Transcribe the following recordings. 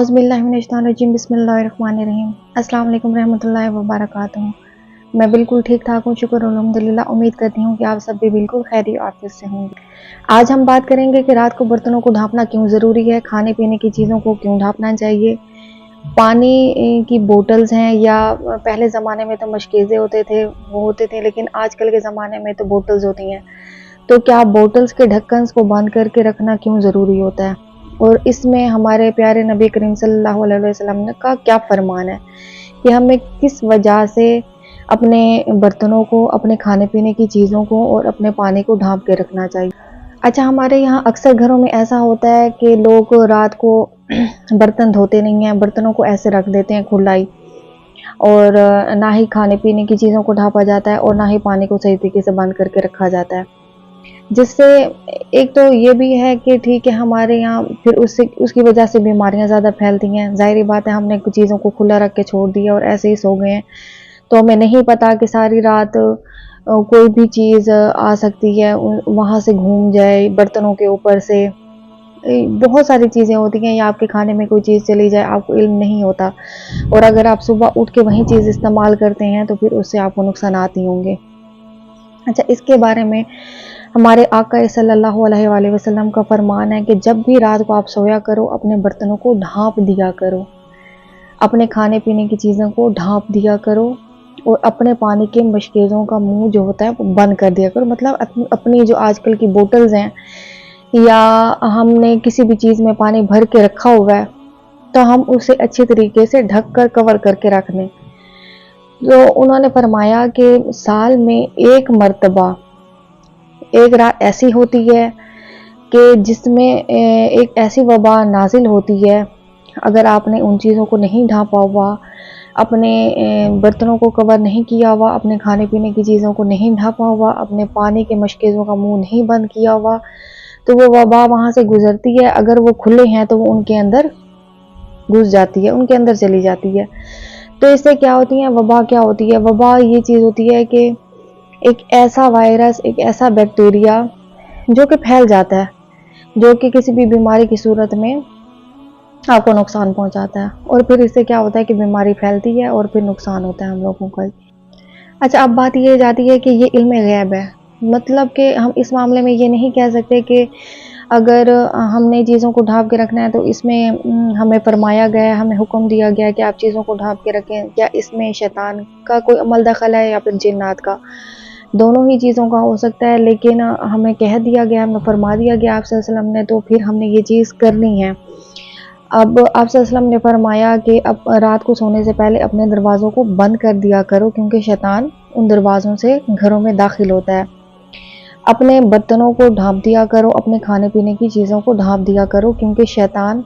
औज़ु बिल्लाहि मिनश्शैतानिर्रजीम बिस्मिल्लाहिर्रहमानिर्रहीम। अस्सलाम वालेकुम रहमतुल्लाहि व बरकातुहू। मैं बिल्कुल ठीक ठाक हूँ, शुक्र अल्हम्दुलिल्लाह। उम्मीद करती हूँ कि आप सब भी बिल्कुल खैरियत और आफियत से होंगे। आज हम बात करेंगे कि रात को बर्तनों को ढाँपना क्यों ज़रूरी है, खाने पीने की चीज़ों को क्यों ढाँपना चाहिए। पानी की बोतल्स हैं या पहले ज़माने में तो मशकीज़े होते थे, वो होते थे, लेकिन आजकल के ज़माने में तो बोतल्स होती हैं। तो क्या बोतल्स के ढक्कन को बंद करके रखना क्यों ज़रूरी होता है, और इसमें हमारे प्यारे नबी करीम सल्लल्लाहु अलैहि वसल्लम का क्या फरमान है कि हमें किस वजह से अपने बर्तनों को, अपने खाने पीने की चीज़ों को और अपने पानी को ढाँप के रखना चाहिए। अच्छा, हमारे यहाँ अक्सर घरों में ऐसा होता है कि लोग रात को बर्तन धोते नहीं हैं, बर्तनों को ऐसे रख देते हैं खुला ही, और ना ही खाने पीने की चीज़ों को ढाँपा जाता है और ना ही पानी को सही तरीके से बंद करके रखा जाता है। जिससे एक तो ये भी है कि ठीक है, हमारे यहाँ फिर उसकी वजह से बीमारियाँ ज़्यादा फैलती हैं। ज़ाहिर बात है, हमने कुछ चीज़ों को खुला रख के छोड़ दिया और ऐसे ही सो गए हैं, तो हमें नहीं पता कि सारी रात कोई भी चीज़ आ सकती है, वहाँ से घूम जाए बर्तनों के ऊपर से। बहुत सारी चीज़ें होती हैं, या आपके खाने में कोई चीज़ चली जाए, आपको इल्म नहीं होता, और अगर आप सुबह उठ के वही चीज़ इस्तेमाल करते हैं तो फिर उससे आपको नुकसानात ही होंगे। अच्छा, इसके बारे में हमारे आका सल्लल्लाहु अलैहि वसल्लम का फरमान है कि जब भी रात को आप सोया करो, अपने बर्तनों को ढाँप दिया करो, अपने खाने पीने की चीज़ों को ढाँप दिया करो, और अपने पानी के मशकीज़ों का मुंह जो होता है वो बंद कर दिया करो। मतलब अपनी जो आजकल की बोतल्स हैं, या हमने किसी भी चीज़ में पानी भर के रखा हुआ है, तो हम उसे अच्छे तरीके से ढक कर कवर करके रख दें। तो उन्होंने फरमाया कि साल में एक मर्तबा एक रात ऐसी होती है कि जिसमें एक ऐसी वबा नाजिल होती है, अगर आपने उन चीज़ों को नहीं ढाँपा हुआ, अपने बर्तनों को कवर नहीं किया हुआ, अपने खाने पीने की चीज़ों को नहीं ढाँपा हुआ, अपने पानी के मशकीज़ों का मुंह नहीं बंद किया हुआ, तो वो वबा वहाँ से गुजरती है। अगर वो खुले हैं तो वो उनके अंदर घुस जाती है, उनके अंदर चली जाती है। तो इससे क्या होती है, वबा क्या होती है? वबा ये चीज़ होती है कि एक ऐसा वायरस, एक ऐसा बैक्टीरिया जो कि फैल जाता है, जो कि किसी भी बीमारी की सूरत में आपको नुकसान पहुंचाता है, और फिर इससे क्या होता है कि बीमारी फैलती है और फिर नुकसान होता है हम लोगों का। अच्छा, अब बात ये जाती है कि ये इल्म गैब है, मतलब कि हम इस मामले में ये नहीं कह सकते कि अगर हमने चीज़ों को ढाँप के रखना है तो इसमें हमें फरमाया गया है, हमें हुक्म दिया गया है कि आप चीज़ों को ढाँप के रखें, क्या इसमें शैतान का कोई अमल दखल है या फिर जिन्नात का? दोनों ही चीज़ों का हो सकता है, लेकिन हमें कह दिया गया, हमें फरमा दिया गया आप सल्लल्लाहु अलैहि वसल्लम ने, तो फिर हमने ये चीज़ करनी है। अब आप सल्लल्लाहु अलैहि वसल्लम ने फरमाया कि अब रात को सोने से पहले अपने दरवाज़ों को बंद कर दिया करो, क्योंकि शैतान उन दरवाज़ों से घरों में दाखिल होता है। अपने बर्तनों को ढाँप दिया करो, अपने खाने पीने की चीज़ों को ढाँप दिया करो, क्योंकि शैतान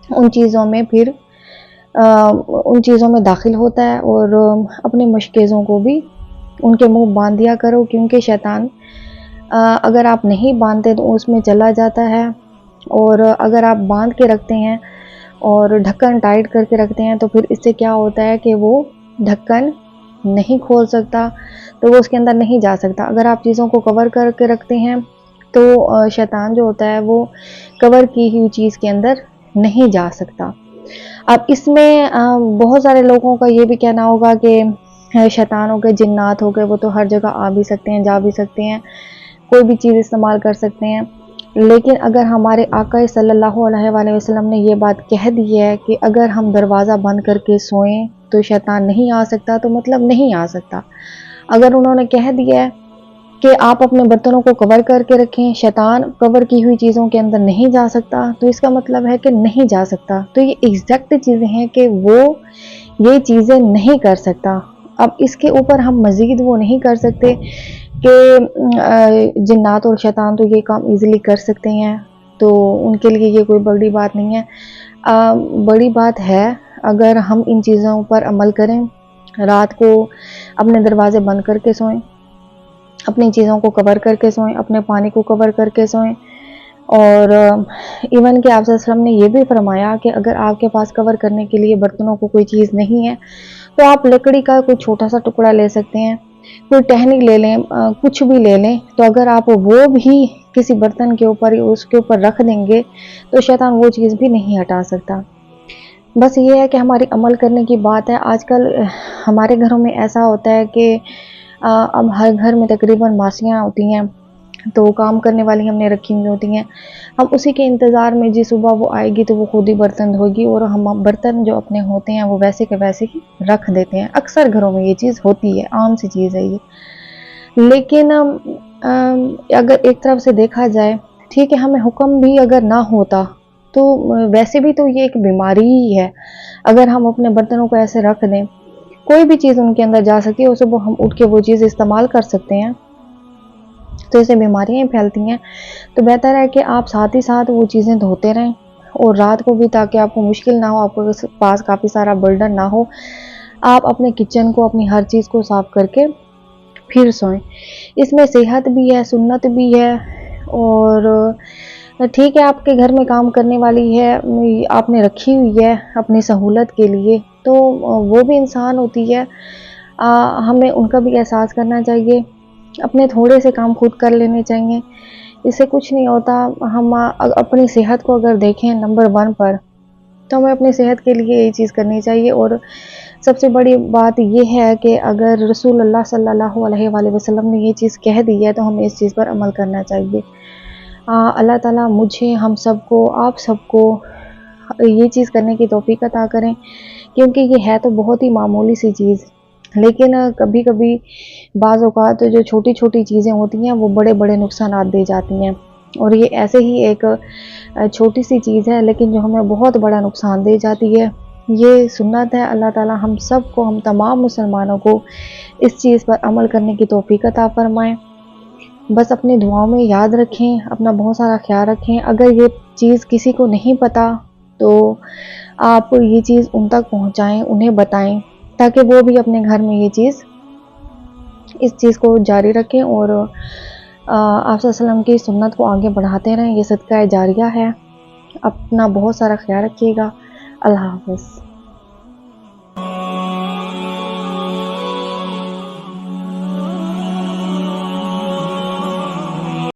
उन चीज़ों में फिर उन चीज़ों में दाखिल होता है, और अपने मशकीज़ों को भी उनके मुंह बांध दिया करो, क्योंकि शैतान अगर आप नहीं बांधते तो उसमें चला जाता है, और अगर आप बांध के रखते हैं और ढक्कन टाइट करके रखते हैं तो फिर इससे क्या होता है कि वो ढक्कन नहीं खोल सकता, तो वो उसके अंदर नहीं जा सकता। अगर आप चीज़ों को कवर करके रखते हैं तो शैतान जो होता है वो कवर की हुई चीज़ के अंदर नहीं जा सकता। अब इसमें बहुत सारे लोगों का ये भी कहना होगा कि शैतान हो गए, जिन्नात हो गए, वो तो हर जगह आ भी सकते हैं, जा भी सकते हैं, कोई भी चीज़ इस्तेमाल कर सकते हैं। लेकिन अगर हमारे आका सल्लल्लाहु अलैहि वसल्लम ने ये बात कह दी है कि अगर हम दरवाज़ा बंद करके सोएं तो शैतान नहीं आ सकता, तो मतलब नहीं आ सकता। अगर उन्होंने कह दिया है कि आप अपने बर्तनों को कवर करके रखें, शैतान कवर की हुई चीज़ों के अंदर नहीं जा सकता, तो इसका मतलब है कि नहीं जा सकता। तो ये एग्जैक्ट चीज़ें हैं कि वो ये चीज़ें नहीं कर सकता। अब इसके ऊपर हम मज़ीद वो नहीं कर सकते कि जिन्नात और शैतान तो ये काम इजीली कर सकते हैं, तो उनके लिए ये कोई बड़ी बात नहीं है। बड़ी बात है अगर हम इन चीज़ों पर अमल करें, रात को अपने दरवाजे बंद करके सोएं, अपनी चीज़ों को कवर करके सोएं, अपने पानी को कवर करके सोएं, और इवन कि आप सल्लल्लाहु अलैहि वसल्लम ने ये भी फरमाया कि अगर आपके पास कवर करने के लिए बर्तनों को कोई चीज़ नहीं है तो आप लकड़ी का कोई छोटा सा टुकड़ा ले सकते हैं, कोई टहनी ले लें, कुछ भी ले लें। तो अगर आप वो भी किसी बर्तन के ऊपर उसके ऊपर रख देंगे तो शैतान वो चीज़ भी नहीं हटा सकता। بس یہ ہے کہ ہماری عمل کرنے کی بات ہے. آج کل ہمارے گھروں میں ایسا ہوتا ہے کہ اب ہر گھر میں تقریباً ماسیاں ہوتی ہیں، تو کام کرنے والی ہم نے رکھی ہوئی ہوتی ہیں. ہم اسی کے انتظار میں جی صبح وہ آئے گی تو وہ خود ہی برتن دھوئے گی، اور ہم برتن جو اپنے ہوتے ہیں وہ ویسے کے ویسے ہی رکھ دیتے ہیں. اکثر گھروں میں یہ چیز ہوتی ہے، عام سی چیز ہے یہ. لیکن اگر ایک طرف سے دیکھا جائے، ٹھیک ہے ہمیں حکم بھی اگر نہ ہوتا تو ویسے بھی تو یہ ایک بیماری ہی ہے. اگر ہم اپنے برتنوں کو ایسے رکھ دیں، کوئی بھی چیز ان کے اندر جا سکتی ہے، اور صبح ہم اٹھ کے وہ چیز استعمال کر سکتے ہیں، تو اسے بیماریاں پھیلتی ہیں. تو بہتر ہے کہ آپ ساتھ ہی ساتھ وہ چیزیں دھوتے رہیں، اور رات کو بھی، تاکہ آپ کو مشکل نہ ہو، آپ کے پاس کافی سارا برڈن نہ ہو، آپ اپنے کچن کو، اپنی ہر چیز کو صاف کر کے پھر سوئیں. اس میں صحت بھی ہے، سنت بھی ہے. اور ٹھیک ہے آپ کے گھر میں کام کرنے والی ہے، آپ نے رکھی ہوئی ہے اپنی سہولت کے لیے، تو وہ بھی انسان ہوتی ہے. ہمیں ان کا بھی احساس کرنا چاہیے. اپنے تھوڑے سے کام خود کر لینے چاہیے، اس سے کچھ نہیں ہوتا. ہم اپنی صحت کو اگر دیکھیں نمبر 1 پر، تو ہمیں اپنی صحت کے لیے یہ چیز کرنی چاہیے. اور سب سے بڑی بات یہ ہے کہ اگر رسول اللہ صلی اللہ علیہ وآلہ وسلم نے یہ چیز کہہ دی ہے تو ہمیں اس چیز پر عمل کرنا چاہیے. اللہ تعالیٰ مجھے، ہم سب کو، آپ سب کو یہ چیز کرنے کی توفیق عطا کریں، کیونکہ یہ ہے تو بہت ہی معمولی سی چیز، لیکن کبھی کبھی بعض اوقات جو چھوٹی چھوٹی چیزیں ہوتی ہیں وہ بڑے بڑے نقصانات دے جاتی ہیں. اور یہ ایسے ہی ایک چھوٹی سی چیز ہے لیکن جو ہمیں بہت بڑا نقصان دے جاتی ہے. یہ سنت ہے. اللہ تعالیٰ ہم سب کو، ہم تمام مسلمانوں کو اس چیز پر عمل کرنے کی توفیق عطا فرمائیں. بس اپنی دعاؤں میں یاد رکھیں، اپنا بہت سارا خیال رکھیں. اگر یہ چیز کسی کو نہیں پتا تو آپ یہ چیز ان تک پہنچائیں، انہیں بتائیں، تاکہ وہ بھی اپنے گھر میں اس چیز کو جاری رکھیں، اور آپ صلی اللہ علیہ وسلم کی سنت کو آگے بڑھاتے رہیں. یہ صدقہ جاریہ ہے. اپنا بہت سارا خیال رکھیے گا. اللہ حافظ.